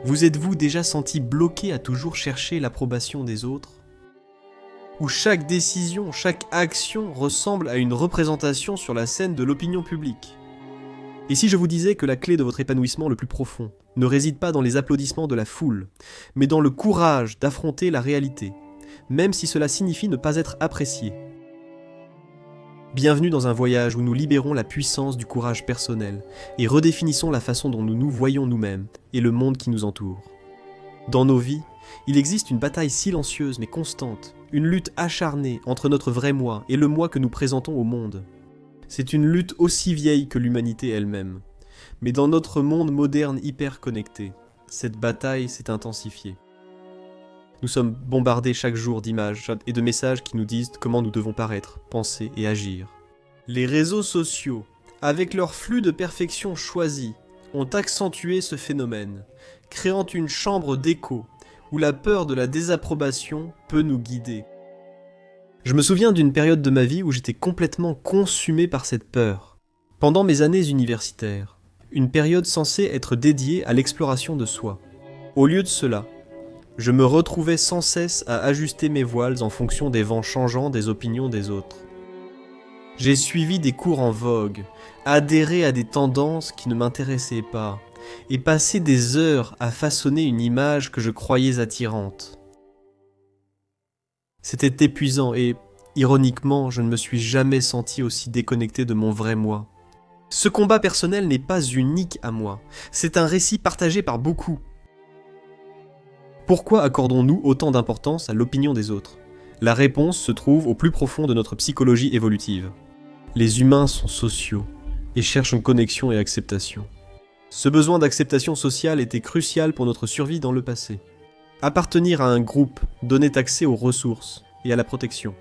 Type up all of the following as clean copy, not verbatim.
Vous êtes-vous déjà senti bloqué à toujours chercher l'approbation des autres ? Où chaque décision, chaque action ressemble à une représentation sur la scène de l'opinion publique ? Et si je vous disais que la clé de votre épanouissement le plus profond ne réside pas dans les applaudissements de la foule, mais dans le courage d'affronter la réalité, même si cela signifie ne pas être apprécié ? Bienvenue dans un voyage où nous libérons la puissance du courage personnel et redéfinissons la façon dont nous nous voyons nous-mêmes et le monde qui nous entoure. Dans nos vies, il existe une bataille silencieuse mais constante, une lutte acharnée entre notre vrai moi et le moi que nous présentons au monde. C'est une lutte aussi vieille que l'humanité elle-même. Mais dans notre monde moderne hyper connecté, cette bataille s'est intensifiée. Nous sommes bombardés chaque jour d'images et de messages qui nous disent comment nous devons paraître, penser et agir. Les réseaux sociaux, avec leur flux de perfection choisi, ont accentué ce phénomène, créant une chambre d'écho où la peur de la désapprobation peut nous guider. Je me souviens d'une période de ma vie où j'étais complètement consumé par cette peur. Pendant mes années universitaires, une période censée être dédiée à l'exploration de soi. Au lieu de cela, je me retrouvais sans cesse à ajuster mes voiles en fonction des vents changeants des opinions des autres. J'ai suivi des cours en vogue, adhéré à des tendances qui ne m'intéressaient pas, et passé des heures à façonner une image que je croyais attirante. C'était épuisant et, ironiquement, je ne me suis jamais senti aussi déconnecté de mon vrai moi. Ce combat personnel n'est pas unique à moi, c'est un récit partagé par beaucoup. Pourquoi accordons-nous autant d'importance à l'opinion des autres ? La réponse se trouve au plus profond de notre psychologie évolutive. Les humains sont sociaux et cherchent une connexion et acceptation. Ce besoin d'acceptation sociale était crucial pour notre survie dans le passé. Appartenir à un groupe donnait accès aux ressources et à la protection.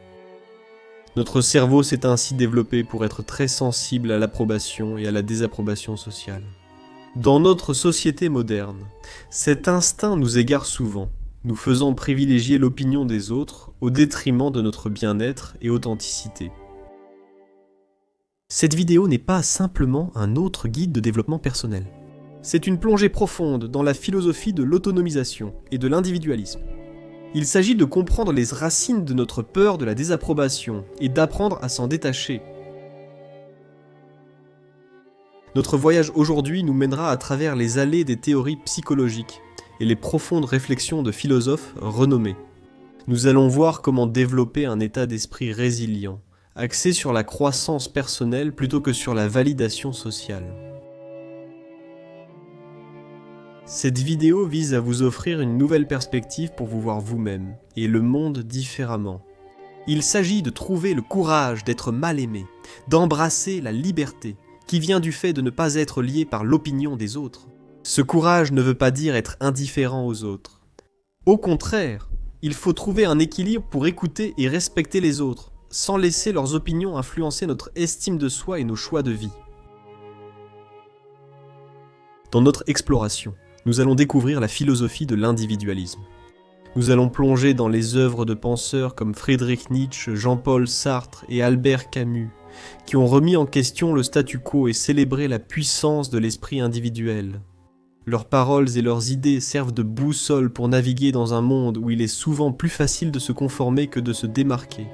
Notre cerveau s'est ainsi développé pour être très sensible à l'approbation et à la désapprobation sociale. Dans notre société moderne, cet instinct nous égare souvent, nous faisant privilégier l'opinion des autres au détriment de notre bien-être et authenticité. Cette vidéo n'est pas simplement un autre guide de développement personnel. C'est une plongée profonde dans la philosophie de l'autonomisation et de l'individualisme. Il s'agit de comprendre les racines de notre peur de la désapprobation et d'apprendre à s'en détacher. Notre voyage aujourd'hui nous mènera à travers les allées des théories psychologiques et les profondes réflexions de philosophes renommés. Nous allons voir comment développer un état d'esprit résilient, axé sur la croissance personnelle plutôt que sur la validation sociale. Cette vidéo vise à vous offrir une nouvelle perspective pour vous voir vous-même et le monde différemment. Il s'agit de trouver le courage d'être mal aimé, d'embrasser la liberté qui vient du fait de ne pas être lié par l'opinion des autres. Ce courage ne veut pas dire être indifférent aux autres. Au contraire, il faut trouver un équilibre pour écouter et respecter les autres, sans laisser leurs opinions influencer notre estime de soi et nos choix de vie. Dans notre exploration, nous allons découvrir la philosophie de l'individualisme. Nous allons plonger dans les œuvres de penseurs comme Friedrich Nietzsche, Jean-Paul Sartre et Albert Camus, qui ont remis en question le statu quo et célébré la puissance de l'esprit individuel. Leurs paroles et leurs idées servent de boussole pour naviguer dans un monde où il est souvent plus facile de se conformer que de se démarquer.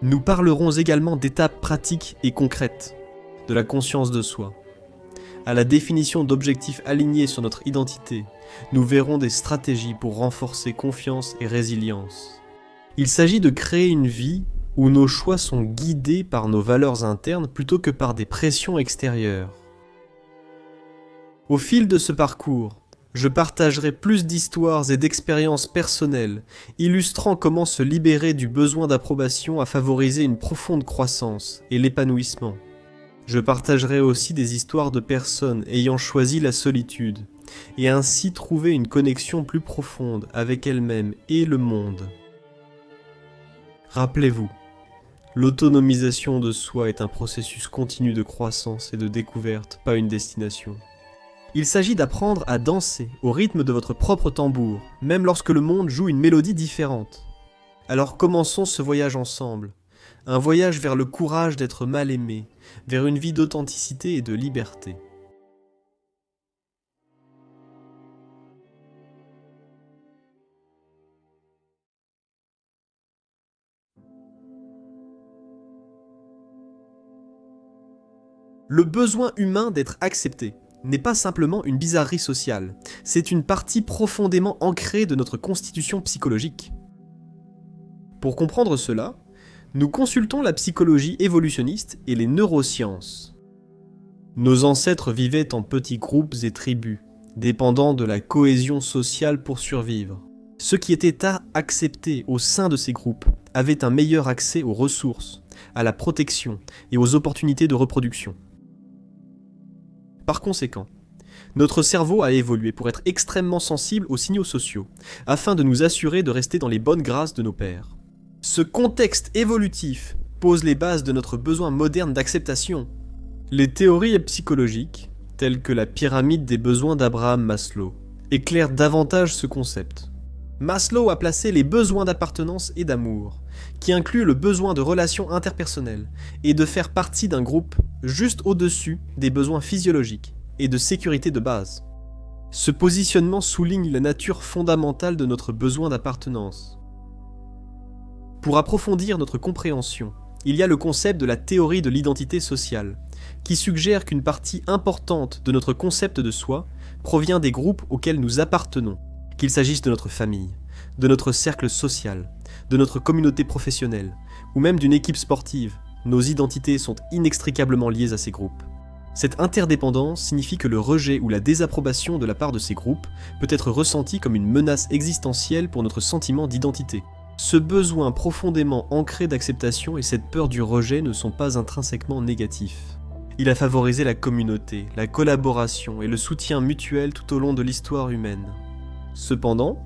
Nous parlerons également d'étapes pratiques et concrètes, de la conscience de soi. À la définition d'objectifs alignés sur notre identité, nous verrons des stratégies pour renforcer confiance et résilience. Il s'agit de créer une vie où nos choix sont guidés par nos valeurs internes plutôt que par des pressions extérieures. Au fil de ce parcours, je partagerai plus d'histoires et d'expériences personnelles, illustrant comment se libérer du besoin d'approbation a favorisé une profonde croissance et l'épanouissement. Je partagerai aussi des histoires de personnes ayant choisi la solitude, et ainsi trouvé une connexion plus profonde avec elles-mêmes et le monde. Rappelez-vous, l'autonomisation de soi est un processus continu de croissance et de découverte, pas une destination. Il s'agit d'apprendre à danser au rythme de votre propre tambour, même lorsque le monde joue une mélodie différente. Alors commençons ce voyage ensemble, un voyage vers le courage d'être mal aimé, vers une vie d'authenticité et de liberté. Le besoin humain d'être accepté n'est pas simplement une bizarrerie sociale, c'est une partie profondément ancrée de notre constitution psychologique. Pour comprendre cela, nous consultons la psychologie évolutionniste et les neurosciences. Nos ancêtres vivaient en petits groupes et tribus, dépendant de la cohésion sociale pour survivre. Ceux qui étaient acceptés au sein de ces groupes avaient un meilleur accès aux ressources, à la protection et aux opportunités de reproduction. Par conséquent, notre cerveau a évolué pour être extrêmement sensible aux signaux sociaux, afin de nous assurer de rester dans les bonnes grâces de nos pairs. Ce contexte évolutif pose les bases de notre besoin moderne d'acceptation. Les théories psychologiques, telles que la pyramide des besoins d'Abraham Maslow, éclairent davantage ce concept. Maslow a placé les besoins d'appartenance et d'amour, qui incluent le besoin de relations interpersonnelles et de faire partie d'un groupe, juste au-dessus des besoins physiologiques et de sécurité de base. Ce positionnement souligne la nature fondamentale de notre besoin d'appartenance. Pour approfondir notre compréhension, il y a le concept de la théorie de l'identité sociale, qui suggère qu'une partie importante de notre concept de soi provient des groupes auxquels nous appartenons, qu'il s'agisse de notre famille, de notre cercle social, de notre communauté professionnelle, ou même d'une équipe sportive. Nos identités sont inextricablement liées à ces groupes. Cette interdépendance signifie que le rejet ou la désapprobation de la part de ces groupes peut être ressenti comme une menace existentielle pour notre sentiment d'identité. Ce besoin profondément ancré d'acceptation et cette peur du rejet ne sont pas intrinsèquement négatifs. Il a favorisé la communauté, la collaboration et le soutien mutuel tout au long de l'histoire humaine. Cependant,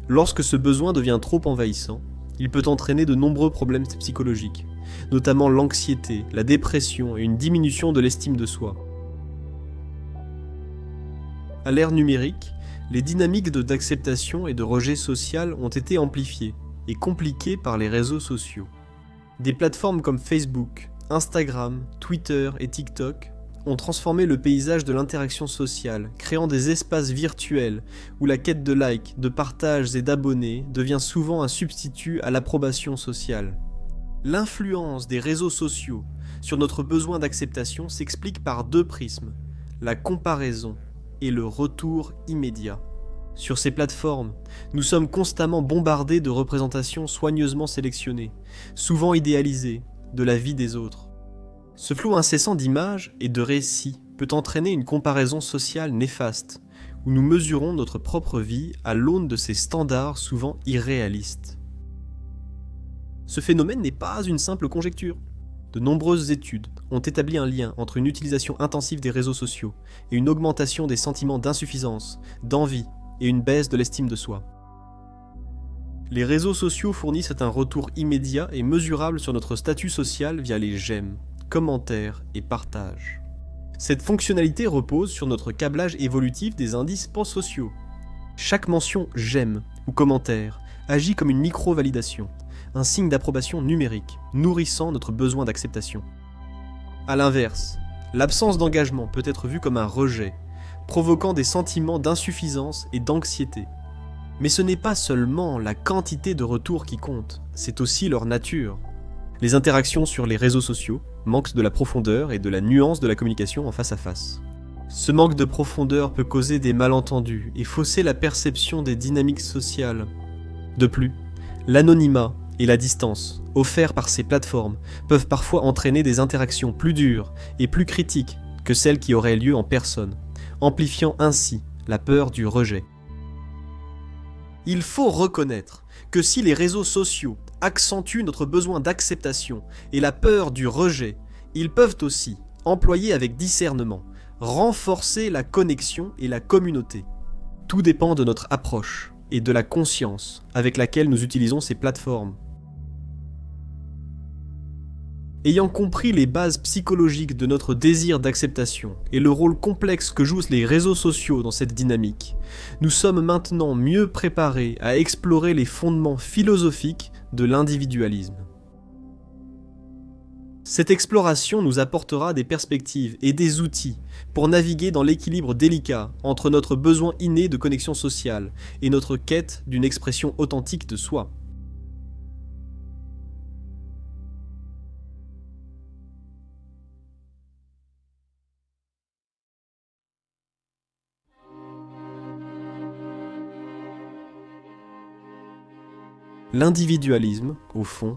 lorsque ce besoin devient trop envahissant, il peut entraîner de nombreux problèmes psychologiques, notamment l'anxiété, la dépression et une diminution de l'estime de soi. À l'ère numérique, les dynamiques d'acceptation et de rejet social ont été amplifiées et compliquées par les réseaux sociaux. Des plateformes comme Facebook, Instagram, Twitter et TikTok ont transformé le paysage de l'interaction sociale, créant des espaces virtuels où la quête de likes, de partages et d'abonnés devient souvent un substitut à l'approbation sociale. L'influence des réseaux sociaux sur notre besoin d'acceptation s'explique par deux prismes, la comparaison et le retour immédiat. Sur ces plateformes, nous sommes constamment bombardés de représentations soigneusement sélectionnées, souvent idéalisées, de la vie des autres. Ce flot incessant d'images et de récits peut entraîner une comparaison sociale néfaste, où nous mesurons notre propre vie à l'aune de ces standards souvent irréalistes. Ce phénomène n'est pas une simple conjecture. De nombreuses études ont établi un lien entre une utilisation intensive des réseaux sociaux et une augmentation des sentiments d'insuffisance, d'envie et une baisse de l'estime de soi. Les réseaux sociaux fournissent un retour immédiat et mesurable sur notre statut social via les j'aime, commentaires et partages. Cette fonctionnalité repose sur notre câblage évolutif des indices pansociaux. Chaque mention j'aime ou commentaire agit comme une micro-validation, un signe d'approbation numérique, nourrissant notre besoin d'acceptation. A l'inverse, l'absence d'engagement peut être vue comme un rejet, provoquant des sentiments d'insuffisance et d'anxiété. Mais ce n'est pas seulement la quantité de retours qui compte, c'est aussi leur nature. Les interactions sur les réseaux sociaux manquent de la profondeur et de la nuance de la communication en face à face. Ce manque de profondeur peut causer des malentendus et fausser la perception des dynamiques sociales. De plus, l'anonymat et la distance offerts par ces plateformes peuvent parfois entraîner des interactions plus dures et plus critiques que celles qui auraient lieu en personne, amplifiant ainsi la peur du rejet. Il faut reconnaître que si les réseaux sociaux accentuent notre besoin d'acceptation et la peur du rejet, ils peuvent aussi, employés avec discernement, renforcer la connexion et la communauté. Tout dépend de notre approche et de la conscience avec laquelle nous utilisons ces plateformes. Ayant compris les bases psychologiques de notre désir d'acceptation et le rôle complexe que jouent les réseaux sociaux dans cette dynamique, nous sommes maintenant mieux préparés à explorer les fondements philosophiques de l'individualisme. Cette exploration nous apportera des perspectives et des outils pour naviguer dans l'équilibre délicat entre notre besoin inné de connexion sociale et notre quête d'une expression authentique de soi. L'individualisme, au fond,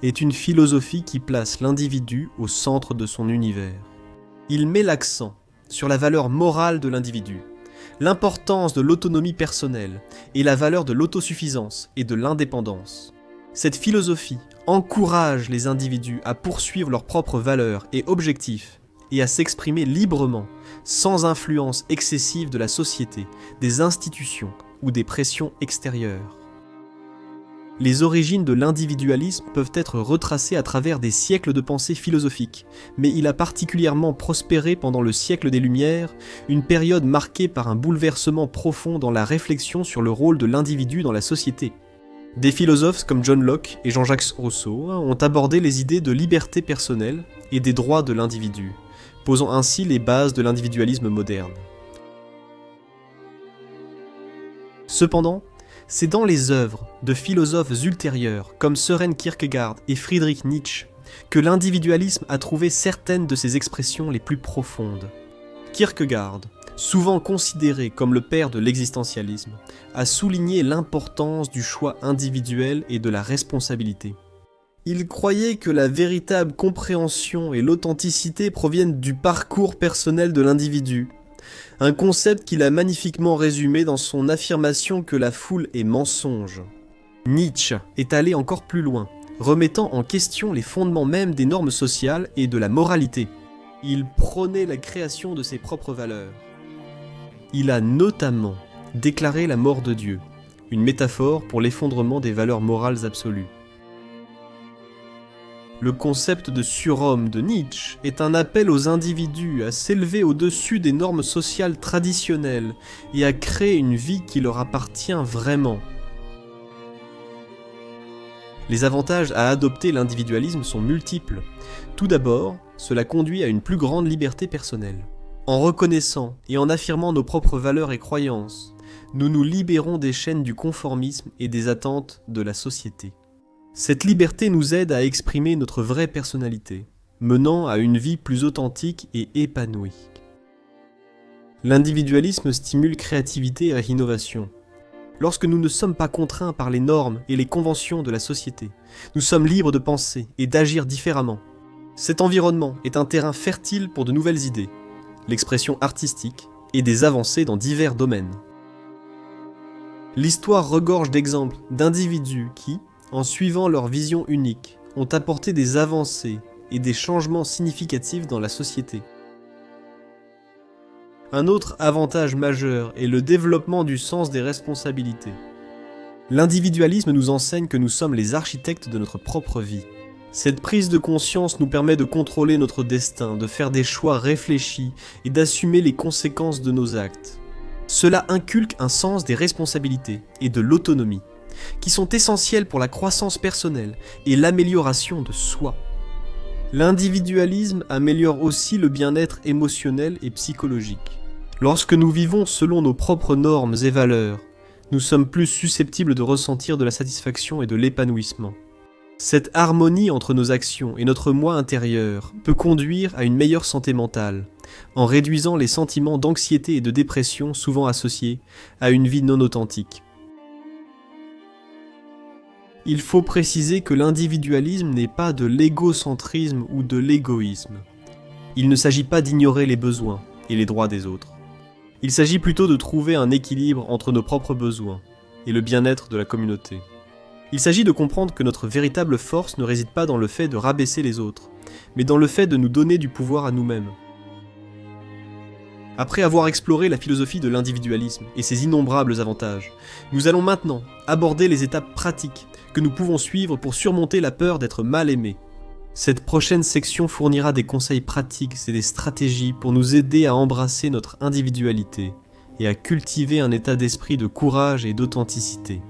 est une philosophie qui place l'individu au centre de son univers. Il met l'accent sur la valeur morale de l'individu, l'importance de l'autonomie personnelle et la valeur de l'autosuffisance et de l'indépendance. Cette philosophie encourage les individus à poursuivre leurs propres valeurs et objectifs et à s'exprimer librement, sans influence excessive de la société, des institutions ou des pressions extérieures. Les origines de l'individualisme peuvent être retracées à travers des siècles de pensée philosophique, mais il a particulièrement prospéré pendant le siècle des Lumières, une période marquée par un bouleversement profond dans la réflexion sur le rôle de l'individu dans la société. Des philosophes comme John Locke et Jean-Jacques Rousseau ont abordé les idées de liberté personnelle et des droits de l'individu, posant ainsi les bases de l'individualisme moderne. Cependant, c'est dans les œuvres de philosophes ultérieurs comme Søren Kierkegaard et Friedrich Nietzsche que l'individualisme a trouvé certaines de ses expressions les plus profondes. Kierkegaard, souvent considéré comme le père de l'existentialisme, a souligné l'importance du choix individuel et de la responsabilité. Il croyait que la véritable compréhension et l'authenticité proviennent du parcours personnel de l'individu, un concept qu'il a magnifiquement résumé dans son affirmation que la foule est mensonge. Nietzsche est allé encore plus loin, remettant en question les fondements mêmes des normes sociales et de la moralité. Il prônait la création de ses propres valeurs. Il a notamment déclaré la mort de Dieu, une métaphore pour l'effondrement des valeurs morales absolues. Le concept de surhomme de Nietzsche est un appel aux individus à s'élever au-dessus des normes sociales traditionnelles et à créer une vie qui leur appartient vraiment. Les avantages à adopter l'individualisme sont multiples. Tout d'abord, cela conduit à une plus grande liberté personnelle. En reconnaissant et en affirmant nos propres valeurs et croyances, nous nous libérons des chaînes du conformisme et des attentes de la société. Cette liberté nous aide à exprimer notre vraie personnalité, menant à une vie plus authentique et épanouie. L'individualisme stimule créativité et innovation. Lorsque nous ne sommes pas contraints par les normes et les conventions de la société, nous sommes libres de penser et d'agir différemment. Cet environnement est un terrain fertile pour de nouvelles idées, l'expression artistique et des avancées dans divers domaines. L'histoire regorge d'exemples d'individus qui, en suivant leur vision unique, ont apporté des avancées et des changements significatifs dans la société. Un autre avantage majeur est le développement du sens des responsabilités. L'individualisme nous enseigne que nous sommes les architectes de notre propre vie. Cette prise de conscience nous permet de contrôler notre destin, de faire des choix réfléchis et d'assumer les conséquences de nos actes. Cela inculque un sens des responsabilités et de l'autonomie, qui sont essentiels pour la croissance personnelle et l'amélioration de soi. L'individualisme améliore aussi le bien-être émotionnel et psychologique. Lorsque nous vivons selon nos propres normes et valeurs, nous sommes plus susceptibles de ressentir de la satisfaction et de l'épanouissement. Cette harmonie entre nos actions et notre moi intérieur peut conduire à une meilleure santé mentale, en réduisant les sentiments d'anxiété et de dépression souvent associés à une vie non authentique. Il faut préciser que l'individualisme n'est pas de l'égocentrisme ou de l'égoïsme. Il ne s'agit pas d'ignorer les besoins et les droits des autres. Il s'agit plutôt de trouver un équilibre entre nos propres besoins et le bien-être de la communauté. Il s'agit de comprendre que notre véritable force ne réside pas dans le fait de rabaisser les autres, mais dans le fait de nous donner du pouvoir à nous-mêmes. Après avoir exploré la philosophie de l'individualisme et ses innombrables avantages, nous allons maintenant aborder les étapes pratiques que nous pouvons suivre pour surmonter la peur d'être mal aimé. Cette prochaine section fournira des conseils pratiques et des stratégies pour nous aider à embrasser notre individualité et à cultiver un état d'esprit de courage et d'authenticité.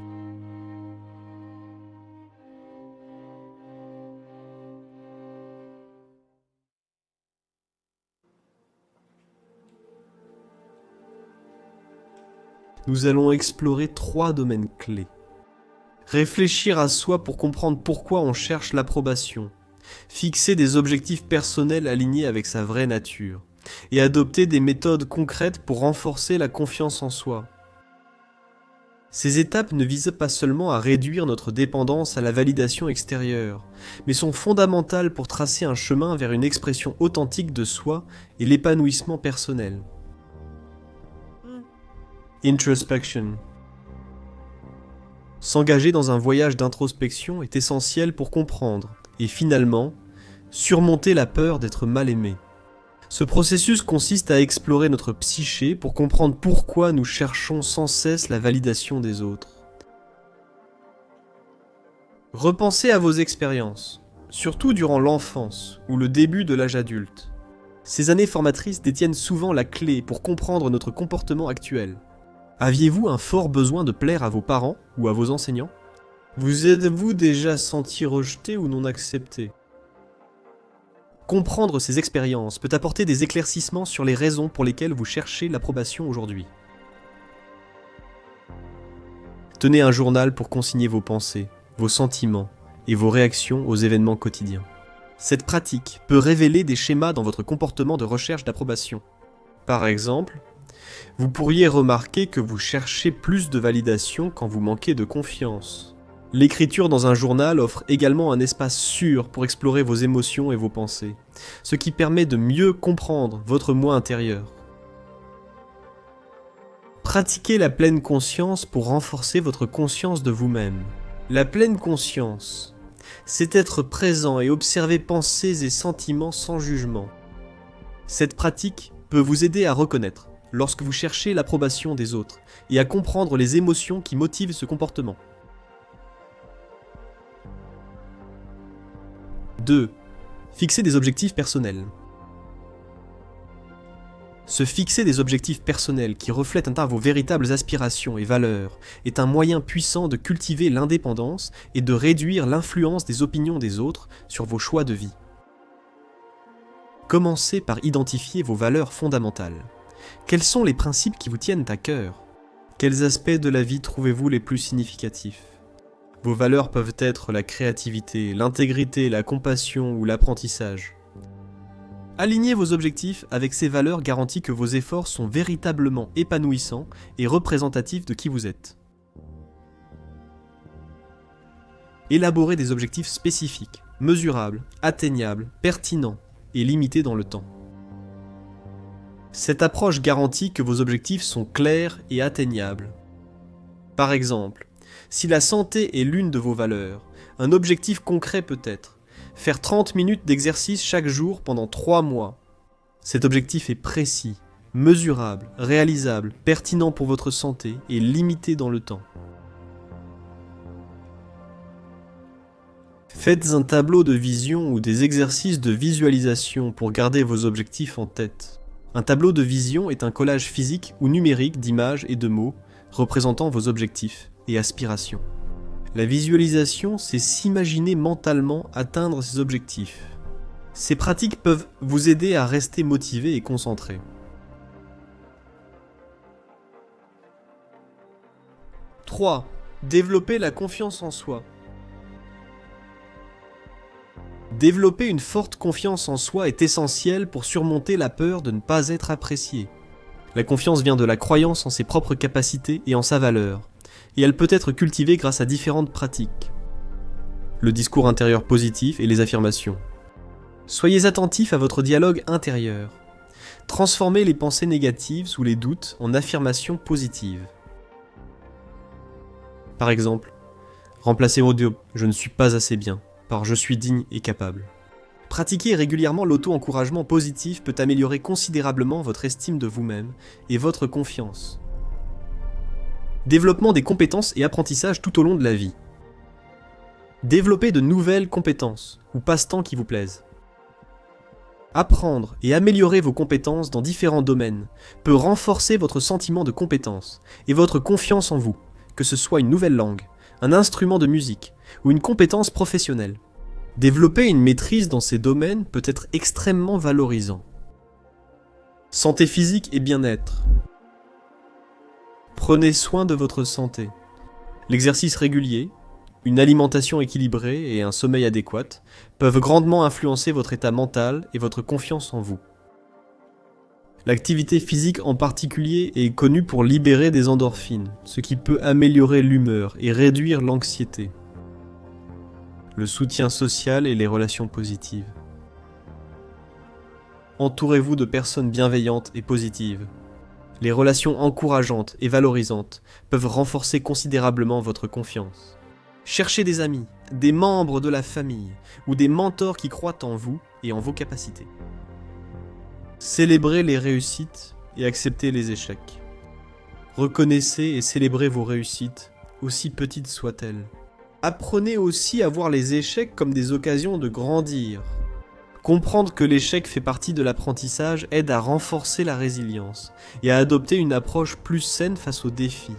Nous allons explorer 3 domaines clés. Réfléchir à soi pour comprendre pourquoi on cherche l'approbation, fixer des objectifs personnels alignés avec sa vraie nature, et adopter des méthodes concrètes pour renforcer la confiance en soi. Ces étapes ne visent pas seulement à réduire notre dépendance à la validation extérieure, mais sont fondamentales pour tracer un chemin vers une expression authentique de soi et l'épanouissement personnel. Introspection. S'engager dans un voyage d'introspection est essentiel pour comprendre et finalement surmonter la peur d'être mal aimé. Ce processus consiste à explorer notre psyché pour comprendre pourquoi nous cherchons sans cesse la validation des autres. Repensez à vos expériences, surtout durant l'enfance ou le début de l'âge adulte. Ces années formatrices détiennent souvent la clé pour comprendre notre comportement actuel. Aviez-vous un fort besoin de plaire à vos parents ou à vos enseignants? Vous êtes-vous déjà senti rejeté ou non accepté? Comprendre ces expériences peut apporter des éclaircissements sur les raisons pour lesquelles vous cherchez l'approbation aujourd'hui. Tenez un journal pour consigner vos pensées, vos sentiments et vos réactions aux événements quotidiens. Cette pratique peut révéler des schémas dans votre comportement de recherche d'approbation. Par exemple, vous pourriez remarquer que vous cherchez plus de validation quand vous manquez de confiance. L'écriture dans un journal offre également un espace sûr pour explorer vos émotions et vos pensées, ce qui permet de mieux comprendre votre moi intérieur. Pratiquez la pleine conscience pour renforcer votre conscience de vous-même. La pleine conscience, c'est être présent et observer pensées et sentiments sans jugement. Cette pratique peut vous aider à reconnaître lorsque vous cherchez l'approbation des autres et à comprendre les émotions qui motivent ce comportement. 2. Fixer des objectifs personnels. Se fixer des objectifs personnels qui reflètent vos véritables aspirations et valeurs est un moyen puissant de cultiver l'indépendance et de réduire l'influence des opinions des autres sur vos choix de vie. Commencez par identifier vos valeurs fondamentales. Quels sont les principes qui vous tiennent à cœur? Quels aspects de la vie trouvez-vous les plus significatifs? Vos valeurs peuvent être la créativité, l'intégrité, la compassion ou l'apprentissage. Alignez vos objectifs avec ces valeurs garantit que vos efforts sont véritablement épanouissants et représentatifs de qui vous êtes. Élaborez des objectifs spécifiques, mesurables, atteignables, pertinents et limités dans le temps. Cette approche garantit que vos objectifs sont clairs et atteignables. Par exemple, si la santé est l'une de vos valeurs, un objectif concret peut être faire 30 minutes d'exercice chaque jour pendant 3 mois. Cet objectif est précis, mesurable, réalisable, pertinent pour votre santé et limité dans le temps. Faites un tableau de vision ou des exercices de visualisation pour garder vos objectifs en tête. Un tableau de vision est un collage physique ou numérique d'images et de mots représentant vos objectifs et aspirations. La visualisation, c'est s'imaginer mentalement atteindre ces objectifs. Ces pratiques peuvent vous aider à rester motivé et concentré. 3. Développer la confiance en soi. Développer une forte confiance en soi est essentiel pour surmonter la peur de ne pas être apprécié. La confiance vient de la croyance en ses propres capacités et en sa valeur, et elle peut être cultivée grâce à différentes pratiques. Le discours intérieur positif et les affirmations. Soyez attentif à votre dialogue intérieur. Transformez les pensées négatives ou les doutes en affirmations positives. Par exemple, remplacez audio « je ne suis pas assez bien » par « je suis digne et capable ». Pratiquer régulièrement l'auto-encouragement positif peut améliorer considérablement votre estime de vous-même et votre confiance. Développement des compétences et apprentissage tout au long de la vie. Développer de nouvelles compétences ou passe-temps qui vous plaisent. Apprendre et améliorer vos compétences dans différents domaines peut renforcer votre sentiment de compétence et votre confiance en vous, que ce soit une nouvelle langue, un instrument de musique ou une compétence professionnelle. Développer une maîtrise dans ces domaines peut être extrêmement valorisant. Santé physique et bien-être. Prenez soin de votre santé. L'exercice régulier, une alimentation équilibrée et un sommeil adéquat peuvent grandement influencer votre état mental et votre confiance en vous. L'activité physique en particulier est connue pour libérer des endorphines, ce qui peut améliorer l'humeur et réduire l'anxiété. Le soutien social et les relations positives. Entourez-vous de personnes bienveillantes et positives. Les relations encourageantes et valorisantes peuvent renforcer considérablement votre confiance. Cherchez des amis, des membres de la famille ou des mentors qui croient en vous et en vos capacités. Célébrez les réussites et acceptez les échecs. Reconnaissez et célébrez vos réussites, aussi petites soient-elles. Apprenez aussi à voir les échecs comme des occasions de grandir. Comprendre que l'échec fait partie de l'apprentissage aide à renforcer la résilience et à adopter une approche plus saine face aux défis.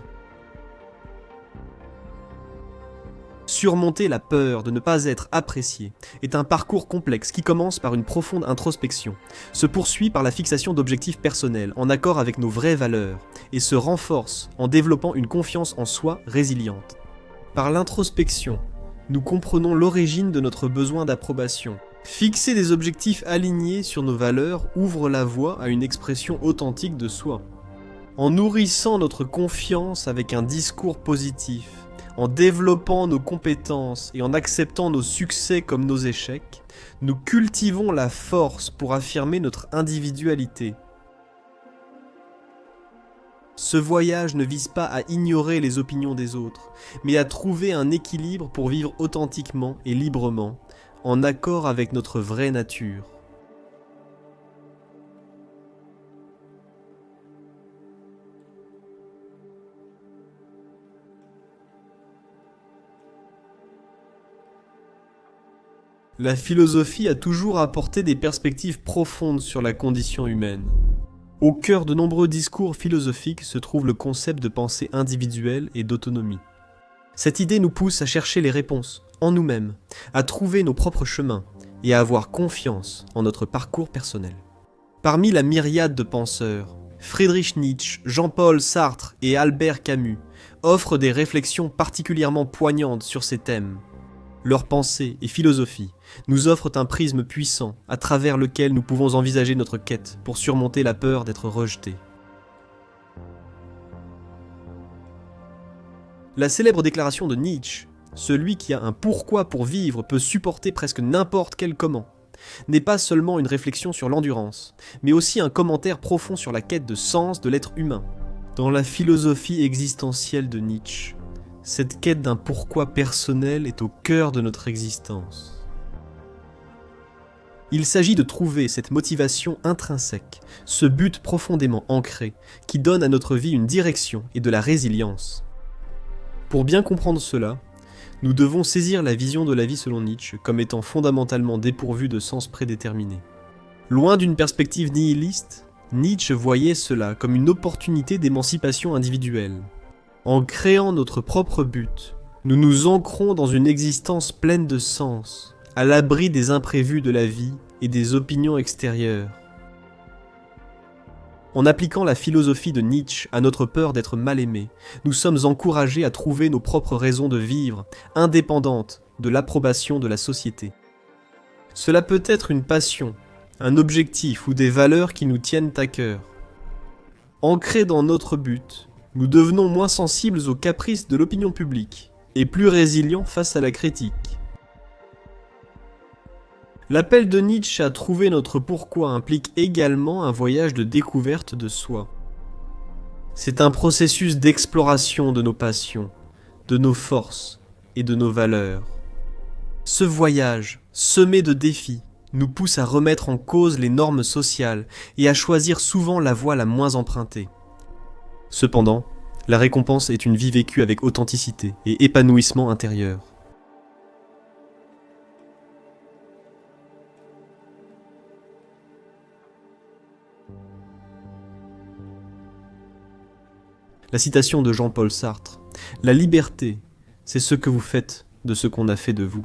Surmonter la peur de ne pas être apprécié est un parcours complexe qui commence par une profonde introspection, se poursuit par la fixation d'objectifs personnels en accord avec nos vraies valeurs et se renforce en développant une confiance en soi résiliente. Par l'introspection, nous comprenons l'origine de notre besoin d'approbation. Fixer des objectifs alignés sur nos valeurs ouvre la voie à une expression authentique de soi. En nourrissant notre confiance avec un discours positif, en développant nos compétences et en acceptant nos succès comme nos échecs, nous cultivons la force pour affirmer notre individualité. Ce voyage ne vise pas à ignorer les opinions des autres, mais à trouver un équilibre pour vivre authentiquement et librement, en accord avec notre vraie nature. La philosophie a toujours apporté des perspectives profondes sur la condition humaine. Au cœur de nombreux discours philosophiques se trouve le concept de pensée individuelle et d'autonomie. Cette idée nous pousse à chercher les réponses en nous-mêmes, à trouver nos propres chemins et à avoir confiance en notre parcours personnel. Parmi la myriade de penseurs, Friedrich Nietzsche, Jean-Paul Sartre et Albert Camus offrent des réflexions particulièrement poignantes sur ces thèmes. Leurs pensées et philosophies nous offrent un prisme puissant à travers lequel nous pouvons envisager notre quête pour surmonter la peur d'être rejetés. La célèbre déclaration de Nietzsche, « Celui qui a un pourquoi pour vivre peut supporter presque n'importe quel comment », n'est pas seulement une réflexion sur l'endurance, mais aussi un commentaire profond sur la quête de sens de l'être humain. Dans la philosophie existentielle de Nietzsche, cette quête d'un pourquoi personnel est au cœur de notre existence. Il s'agit de trouver cette motivation intrinsèque, ce but profondément ancré, qui donne à notre vie une direction et de la résilience. Pour bien comprendre cela, nous devons saisir la vision de la vie selon Nietzsche comme étant fondamentalement dépourvue de sens prédéterminé. Loin d'une perspective nihiliste, Nietzsche voyait cela comme une opportunité d'émancipation individuelle. En créant notre propre but, nous nous ancrons dans une existence pleine de sens, à l'abri des imprévus de la vie et des opinions extérieures. En appliquant la philosophie de Nietzsche à notre peur d'être mal aimé, nous sommes encouragés à trouver nos propres raisons de vivre, indépendantes de l'approbation de la société. Cela peut être une passion, un objectif ou des valeurs qui nous tiennent à cœur. Ancrés dans notre but, nous devenons moins sensibles aux caprices de l'opinion publique et plus résilients face à la critique. L'appel de Nietzsche à trouver notre pourquoi implique également un voyage de découverte de soi. C'est un processus d'exploration de nos passions, de nos forces et de nos valeurs. Ce voyage, semé de défis, nous pousse à remettre en cause les normes sociales et à choisir souvent la voie la moins empruntée. Cependant, la récompense est une vie vécue avec authenticité et épanouissement intérieur. La citation de Jean-Paul Sartre, « La liberté, c'est ce que vous faites de ce qu'on a fait de vous »,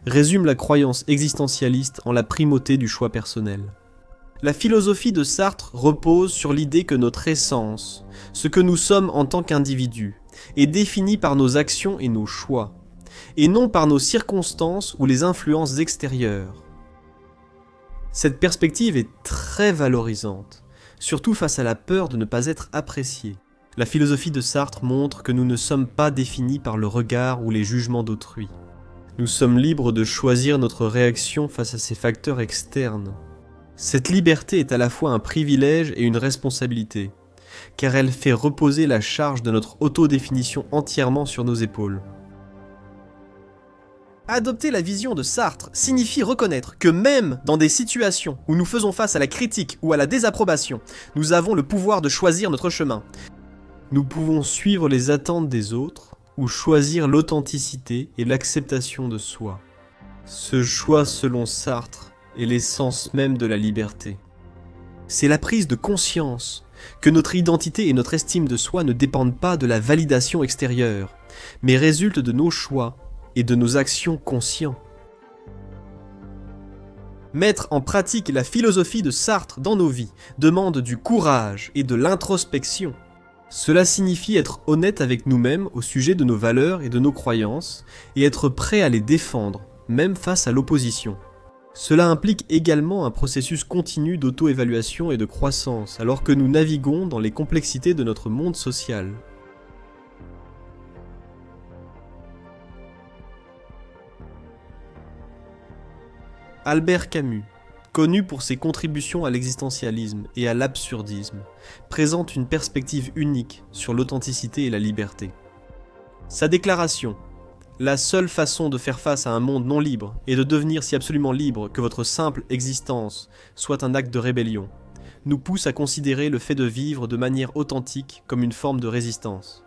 résume la croyance existentialiste en la primauté du choix personnel. La philosophie de Sartre repose sur l'idée que notre essence, ce que nous sommes en tant qu'individus, est définie par nos actions et nos choix, et non par nos circonstances ou les influences extérieures. Cette perspective est très valorisante. surtout face à la peur de ne pas être apprécié. La philosophie de Sartre montre que nous ne sommes pas définis par le regard ou les jugements d'autrui. Nous sommes libres de choisir notre réaction face à ces facteurs externes. Cette liberté est à la fois un privilège et une responsabilité, car elle fait reposer la charge de notre autodéfinition entièrement sur nos épaules. Adopter la vision de Sartre signifie reconnaître que même dans des situations où nous faisons face à la critique ou à la désapprobation, nous avons le pouvoir de choisir notre chemin. Nous pouvons suivre les attentes des autres ou choisir l'authenticité et l'acceptation de soi. Ce choix, selon Sartre, est l'essence même de la liberté. C'est la prise de conscience que notre identité et notre estime de soi ne dépendent pas de la validation extérieure, mais résultent de nos choix et de nos actions conscientes. Mettre en pratique la philosophie de Sartre dans nos vies demande du courage et de l'introspection. Cela signifie être honnête avec nous-mêmes au sujet de nos valeurs et de nos croyances, et être prêt à les défendre, même face à l'opposition. Cela implique également un processus continu d'auto-évaluation et de croissance, alors que nous naviguons dans les complexités de notre monde social. Albert Camus, connu pour ses contributions à l'existentialisme et à l'absurdisme, présente une perspective unique sur l'authenticité et la liberté. Sa déclaration « La seule façon de faire face à un monde non libre est de devenir si absolument libre que votre simple existence soit un acte de rébellion » nous pousse à considérer le fait de vivre de manière authentique comme une forme de résistance.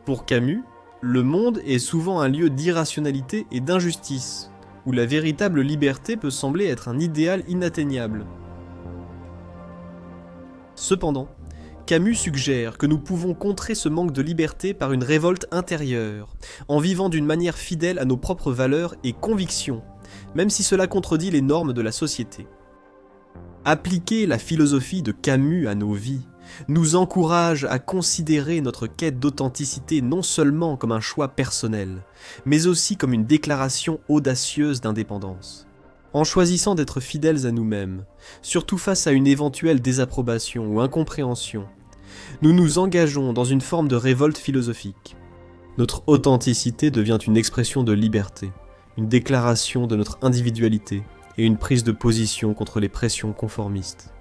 Pour Camus, le monde est souvent un lieu d'irrationalité et d'injustice, où la véritable liberté peut sembler être un idéal inatteignable. Cependant, Camus suggère que nous pouvons contrer ce manque de liberté par une révolte intérieure, en vivant d'une manière fidèle à nos propres valeurs et convictions, même si cela contredit les normes de la société. Appliquer la philosophie de Camus à nos vies nous encourage à considérer notre quête d'authenticité non seulement comme un choix personnel, mais aussi comme une déclaration audacieuse d'indépendance. En choisissant d'être fidèles à nous-mêmes, surtout face à une éventuelle désapprobation ou incompréhension, nous nous engageons dans une forme de révolte philosophique. Notre authenticité devient une expression de liberté, une déclaration de notre individualité et une prise de position contre les pressions conformistes.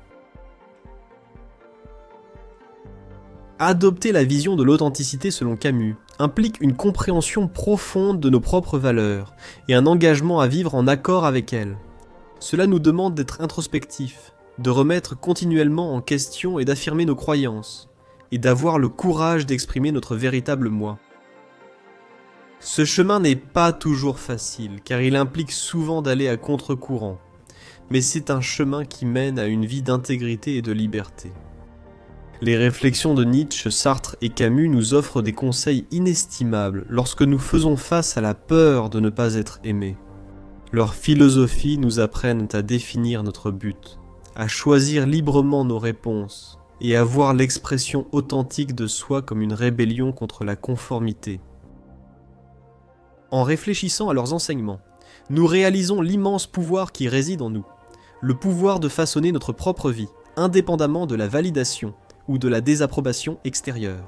Adopter la vision de l'authenticité selon Camus implique une compréhension profonde de nos propres valeurs et un engagement à vivre en accord avec elles. Cela nous demande d'être introspectifs, de remettre continuellement en question et d'affirmer nos croyances, et d'avoir le courage d'exprimer notre véritable moi. Ce chemin n'est pas toujours facile, car il implique souvent d'aller à contre-courant, mais c'est un chemin qui mène à une vie d'intégrité et de liberté. Les réflexions de Nietzsche, Sartre et Camus nous offrent des conseils inestimables lorsque nous faisons face à la peur de ne pas être aimés. Leurs philosophies nous apprennent à définir notre but, à choisir librement nos réponses et à voir l'expression authentique de soi comme une rébellion contre la conformité. En réfléchissant à leurs enseignements, nous réalisons l'immense pouvoir qui réside en nous, le pouvoir de façonner notre propre vie, indépendamment de la validation ou de la désapprobation extérieure.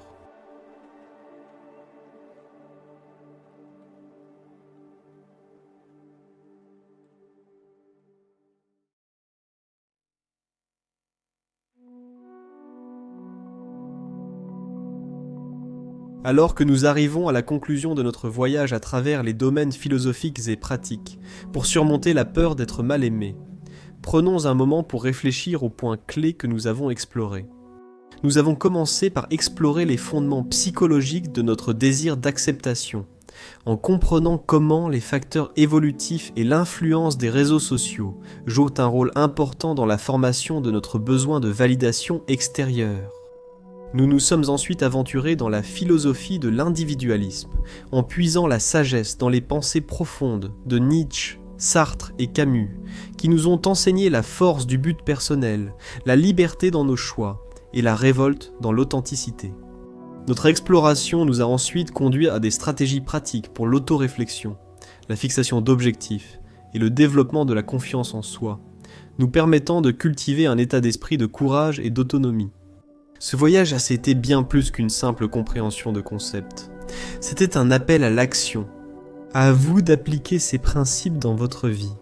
Alors que nous arrivons à la conclusion de notre voyage à travers les domaines philosophiques et pratiques, pour surmonter la peur d'être mal aimé, prenons un moment pour réfléchir aux points clés que nous avons explorés. Nous avons commencé par explorer les fondements psychologiques de notre désir d'acceptation, en comprenant comment les facteurs évolutifs et l'influence des réseaux sociaux jouent un rôle important dans la formation de notre besoin de validation extérieure. Nous nous sommes ensuite aventurés dans la philosophie de l'individualisme, en puisant la sagesse dans les pensées profondes de Nietzsche, Sartre et Camus, qui nous ont enseigné la force du but personnel, la liberté dans nos choix et la révolte dans l'authenticité. Notre exploration nous a ensuite conduit à des stratégies pratiques pour l'autoréflexion, la fixation d'objectifs et le développement de la confiance en soi, nous permettant de cultiver un état d'esprit de courage et d'autonomie. Ce voyage a été bien plus qu'une simple compréhension de concepts. C'était un appel à l'action. À vous d'appliquer ces principes dans votre vie.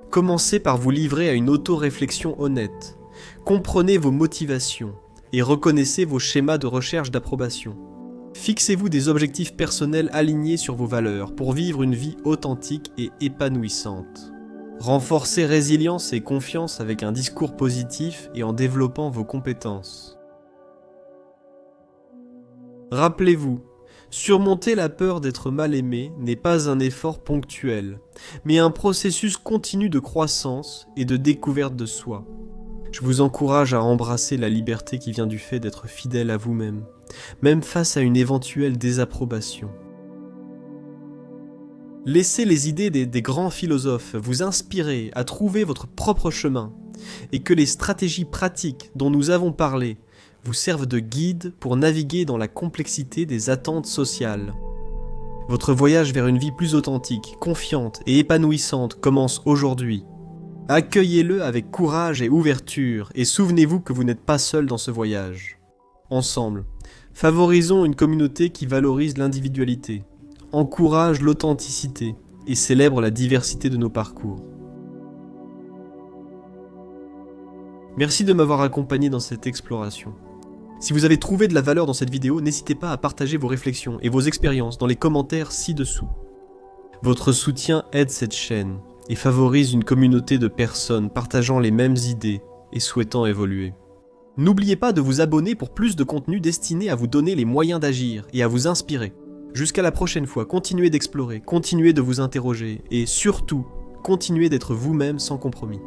Commencez par vous livrer à une auto-réflexion honnête. Comprenez vos motivations et reconnaissez vos schémas de recherche d'approbation. Fixez-vous des objectifs personnels alignés sur vos valeurs pour vivre une vie authentique et épanouissante. Renforcez résilience et confiance avec un discours positif et en développant vos compétences. Rappelez-vous, surmonter la peur d'être mal aimé n'est pas un effort ponctuel, mais un processus continu de croissance et de découverte de soi. Je vous encourage à embrasser la liberté qui vient du fait d'être fidèle à vous-même, même face à une éventuelle désapprobation. Laissez les idées des grands philosophes vous inspirer à trouver votre propre chemin, et que les stratégies pratiques dont nous avons parlé vous servent de guide pour naviguer dans la complexité des attentes sociales. Votre voyage vers une vie plus authentique, confiante et épanouissante commence aujourd'hui. Accueillez-le avec courage et ouverture et souvenez-vous que vous n'êtes pas seul dans ce voyage. Ensemble, favorisons une communauté qui valorise l'individualité, encourage l'authenticité et célèbre la diversité de nos parcours. Merci de m'avoir accompagné dans cette exploration. Si vous avez trouvé de la valeur dans cette vidéo, n'hésitez pas à partager vos réflexions et vos expériences dans les commentaires ci-dessous. Votre soutien aide cette chaîne et favorise une communauté de personnes partageant les mêmes idées et souhaitant évoluer. N'oubliez pas de vous abonner pour plus de contenu destiné à vous donner les moyens d'agir et à vous inspirer. Jusqu'à la prochaine fois, continuez d'explorer, continuez de vous interroger et surtout, continuez d'être vous-même sans compromis.